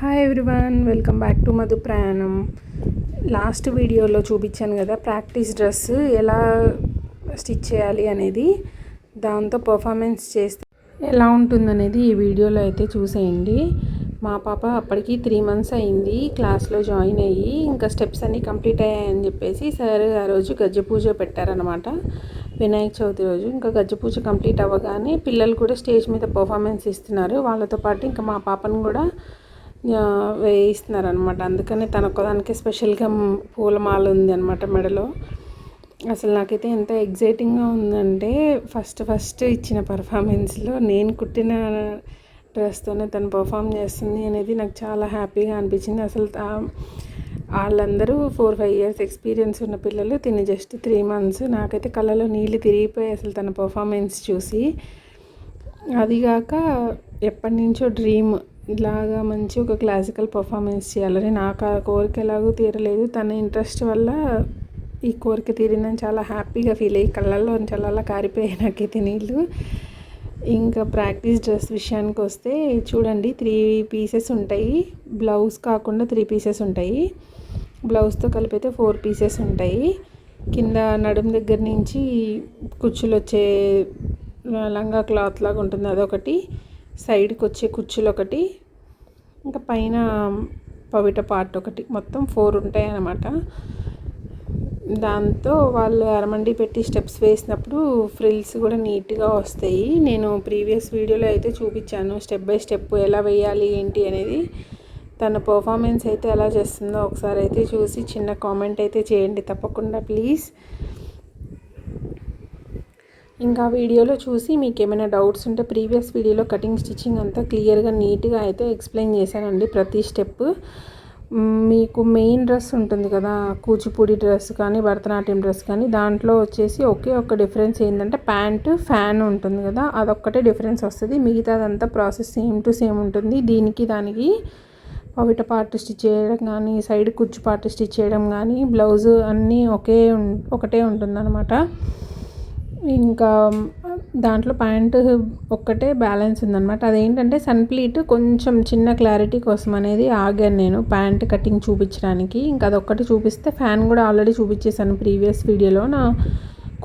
Hi everyone, welcome back to Madhu ప్రయాణం. Last వీడియోలో చూపించాను కదా ప్రాక్టీస్ డ్రెస్ ఎలా స్టిచ్ చేయాలి అనేది. దాంతో పర్ఫార్మెన్స్ చేస్తే ఎలా ఉంటుందనేది ఈ వీడియోలో అయితే చూసేయండి. మా పాప అప్పటికి 3 months అయింది క్లాస్లో జాయిన్ అయ్యి. ఇంకా స్టెప్స్ అన్నీ కంప్లీట్ అయ్యాయని చెప్పేసి సార్ ఆ రోజు గజ్జ పూజ పెట్టారనమాట, వినాయక చవితి రోజు. ఇంకా గజ్జ పూజ కంప్లీట్ అవ్వగానే పిల్లలు కూడా స్టేజ్ మీద పర్ఫార్మెన్స్ ఇస్తున్నారు. వాళ్ళతో పాటు ఇంకా మా పాపను కూడా వేయిస్తున్నారనమాట. అందుకని తనొక్కదానికి స్పెషల్గా పూలమాల ఉంది అనమాట మెడలో. అసలు నాకైతే ఎంత ఎగ్జైటింగ్గా ఉందంటే ఫస్ట్ ఇచ్చిన పర్ఫార్మెన్స్లో నేను కుట్టిన డ్రెస్తోనే తను పర్ఫామ్ చేస్తుంది అనేది నాకు చాలా హ్యాపీగా అనిపించింది. అసలు వాళ్ళందరూ 4-5 years ఎక్స్పీరియన్స్ ఉన్న పిల్లలు, తిని జస్ట్ 3 months. నాకైతే కళ్ళలో నీళ్ళు తిరిగిపోయాయి అసలు తన పర్ఫార్మెన్స్ చూసి. అదిగాక ఎప్పటి నుంచో డ్రీమ్ ఇలాగా మంచి ఒక క్లాసికల్ పర్ఫార్మెన్స్ చేయాలని. నాకు ఆ కోరిక ఎలాగో తీరలేదు, తన ఇంట్రెస్ట్ వల్ల ఈ కోరిక తీరిందని చాలా హ్యాపీగా ఫీల్ అయ్యి కళ్ళల్లో చాలా అలా కారిపోయాయి నాకైతే నీళ్ళు. ఇంకా ప్రాక్టీస్ డ్రెస్ విషయానికి వస్తే చూడండి, 3 pieces ఉంటాయి. బ్లౌజ్ కాకుండా 3 pieces ఉంటాయి. బ్లౌజ్తో కలిపితే 4 pieces ఉంటాయి. కింద నడుం దగ్గర నుంచి కుచ్చులు వచ్చే లంగా క్లాత్ లాగా ఉంటుంది, అదొకటి. సైడ్కి వచ్చే కుచ్చులు ఒకటి, ఇంకా పైన పవిట పార్ట్ ఒకటి, మొత్తం 4 ఉంటాయి అన్నమాట. దాంతో వాళ్ళు అరమండి పెట్టి స్టెప్స్ వేసినప్పుడు ఫ్రిల్స్ కూడా నీట్గా వస్తాయి. నేను ప్రీవియస్ వీడియోలో అయితే చూపించాను స్టెప్ బై స్టెప్ ఎలా వేయాలి ఏంటి అనేది. తన పర్ఫార్మెన్స్ అయితే ఎలా చేస్తుందో ఒకసారి అయితే చూసి చిన్న కామెంట్ అయితే చేయండి తప్పకుండా ప్లీజ్. ఇంకా వీడియోలో చూసి మీకు ఏమైనా డౌట్స్ ఉంటే ప్రీవియస్ వీడియోలో కటింగ్ స్టిచ్చింగ్ అంతా క్లియర్గా నీట్గా అయితే ఎక్స్ప్లెయిన్ చేశానండి ప్రతి స్టెప్. మీకు మెయిన్ డ్రెస్ ఉంటుంది కదా, కూచిపూడి డ్రెస్ కానీ భరతనాట్యం డ్రెస్ కానీ, దాంట్లో వచ్చేసి ఒకే ఒక డిఫరెన్స్ ఏంటంటే ప్యాంటు ఫ్యాన్ ఉంటుంది కదా, అదొక్కటే డిఫరెన్స్ వస్తుంది. మిగతాదంతా ప్రాసెస్ సేమ్ టు సేమ్ ఉంటుంది. దీనికి దానికి పవిట పార్ట్ స్టిచ్ చేయడం కానీ, సైడ్ కుచ్చు పార్ట్ స్టిచ్ చేయడం కానీ, బ్లౌజ్ అన్నీ ఒకటే ఉంటుందన్నమాట. ఇంకా దాంట్లో ప్యాంటు ఒక్కటే బ్యాలెన్స్ ఉందన్నమాట. అదేంటంటే సన్ ప్లీట్ కొంచెం చిన్న క్లారిటీ కోసం అనేది ఆగాను నేను ప్యాంట్ కటింగ్ చూపించడానికి. ఇంకా అదొక్కటి చూపిస్తే ఫ్యాన్ కూడా ఆల్రెడీ చూపించేసాను ప్రీవియస్ వీడియోలో. నా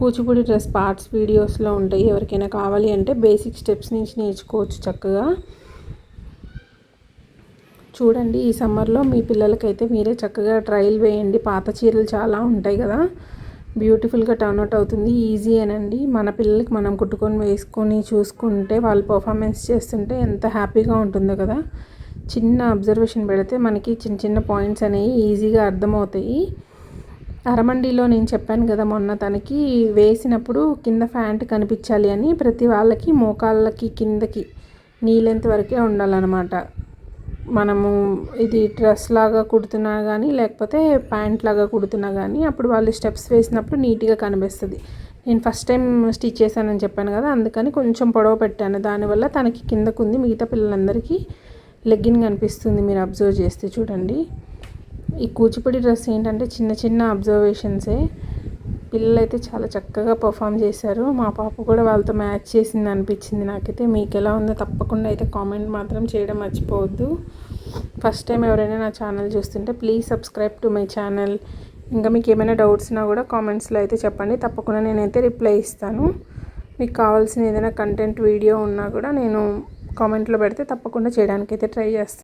కూచిపూడి డ్రెస్ పార్ట్స్ వీడియోస్లో ఉంటాయి, ఎవరికైనా కావాలి అంటే బేసిక్ స్టెప్స్ నుంచి నేర్చుకోవచ్చు చక్కగా. చూడండి, ఈ సమ్మర్లో మీ పిల్లలకైతే మీరే చక్కగా ట్రయల్ వేయండి. పాత చీరలు చాలా ఉంటాయి కదా, బ్యూటిఫుల్గా టర్న్అవుట్ అవుతుంది. ఈజీ అనండి. మన పిల్లలకి మనం కుట్టుకొని వేసుకొని చూసుకుంటే వాళ్ళు పర్ఫార్మెన్స్ చేస్తుంటే ఎంత హ్యాపీగా ఉంటుందో కదా. చిన్న అబ్జర్వేషన్ పెడితే మనకి చిన్న పాయింట్స్ అనేవి ఈజీగా అర్థమవుతాయి. అరమండిలో నేను చెప్పాను కదా మొన్న, తనకి వేసినప్పుడు కింద ప్యాంట్ కనిపించాలి అని ప్రతి వాళ్ళకి మోకాళ్ళకి కిందకి నీ లెంత్ వరకే ఉండాలన్నమాట. మనము ఇది డ్రెస్ లాగా కుడుతున్నా కానీ లేకపోతే ప్యాంట్ లాగా కుడుతున్నా కానీ అప్పుడు వాళ్ళు స్టెప్స్ వేసినప్పుడు నీట్గా కనిపిస్తుంది. నేను ఫస్ట్ టైం స్టిచ్ చేశానని చెప్పాను కదా, అందుకని కొంచెం పొడవు పెట్టాను. దానివల్ల తనకి కిందకు ఉంది, మిగతా పిల్లలందరికీ లెగ్గిన్ కనిపిస్తుంది. మీరు అబ్జర్వ్ చేస్తే చూడండి. ఈ కూచిపూడి డ్రెస్ ఏంటంటే చిన్న అబ్జర్వేషన్సే. పిల్లలైతే చాలా చక్కగా పర్ఫామ్ చేశారు. మా పాప కూడా వాళ్ళతో మ్యాచ్ చేసింది అనిపించింది నాకైతే. మీకు ఎలా ఉందో తప్పకుండా అయితే కామెంట్ మాత్రం చేయడం మర్చిపోవద్దు. ఫస్ట్ టైం ఎవరైనా నా ఛానల్ చూస్తుంటే please subscribe to my channel. ఇంకా మీకు ఏమైనా డౌట్స్ ఉన్నా కూడా కామెంట్స్లో అయితే చెప్పండి, తప్పకుండా నేనైతే రిప్లై ఇస్తాను. మీకు కావాల్సిన ఏదైనా కంటెంట్ వీడియో ఉన్నా కూడా నేను కామెంట్లో పెడితే తప్పకుండా చేయడానికైతే ట్రై చేస్తాను.